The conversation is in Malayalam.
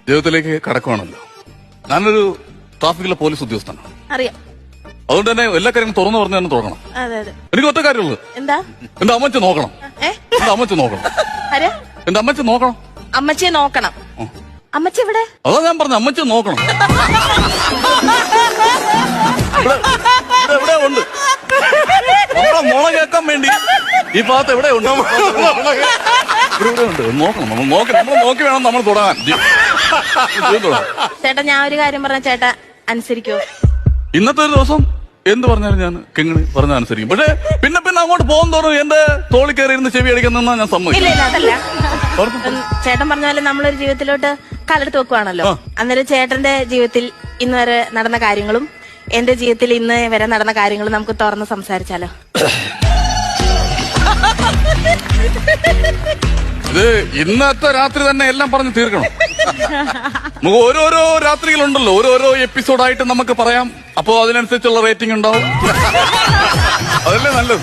ജീവിതത്തിലേക്ക് കടക്കുവാണല്ലോ. ഞാനൊരു ട്രാഫിക്കിലെ പോലീസ് ഉദ്യോഗസ്ഥനാണ്. അറിയാം. അതുകൊണ്ട് തന്നെ എല്ലാ കാര്യങ്ങളും തുറന്നു പറഞ്ഞു തന്നെ തുടങ്ങണം. അതെ അതെ. എനിക്ക് ഒറ്റ കാര്യമുള്ളൂ. എന്താ? എന്റെ അമ്മച്ചി നോക്കണം. എന്റെ അമ്മച്ചി നോക്കണം. ആരെ? എന്റെ അമ്മച്ചി നോക്കണം. അമ്മച്ചിയെ നോക്കണം. അമ്മച്ചി എവിടെ? അതാ ഞാൻ പറഞ്ഞു, അമ്മച്ചി നോക്കണം. ഇവിടെ ഉണ്ട്. നമ്മളെ മുള കേൾക്കാൻ വേണ്ടി ഈ ഭാഗത്ത് എവിടെ ഉണ്ട്? ഇവിടെ ഉണ്ട്. നോക്കണം. നമ്മൾ നോക്കി വേണം നമ്മൾ തുടങ്ങാൻ. ചേട്ടാ, ഞാൻ ഒരു കാര്യം പറഞ്ഞ ചേട്ടാ അനുസരിക്കോ? ഇന്നത്തെ ഒരു ദിവസം എന്ത് പറഞ്ഞാലും ഞാൻ കിങ്ങിണി പറഞ്ഞാൽ അനുസരിക്കും. പക്ഷെ പിന്നെ അങ്ങോട്ട് പോകും തോറും എന്റെ തോളി കയറി ഇരുന്ന് ചെവി അടിക്കാൻ നിന്നാ ഞാൻ സമ്മതിക്കും. ഇല്ല, അതല്ല. ചേട്ടൻ പറഞ്ഞ പോലെ നമ്മളൊരു ജീവിതത്തിലോട്ട് കാലെടുത്ത് വെക്കുവാണല്ലോ. അന്നേരം ചേട്ടന്റെ ജീവിതത്തിൽ ഇന്ന് വരെ നടന്ന കാര്യങ്ങളും എന്റെ ജീവിതത്തിൽ ഇന്ന് വരെ നടന്ന കാര്യങ്ങളും നമുക്ക് തുറന്ന് സംസാരിച്ചാലോ? ഇത് ഇന്നത്തെ രാത്രി തന്നെ എല്ലാം പറഞ്ഞ് തീർക്കണം. നമുക്ക് ഓരോരോ രാത്രികളുണ്ടല്ലോ, ഓരോരോ എപ്പിസോഡായിട്ട് നമുക്ക് പറയാം. അപ്പോ അതിനനുസരിച്ചുള്ള റേറ്റിംഗ് ഉണ്ടാവും. അതല്ലേ നല്ലത്.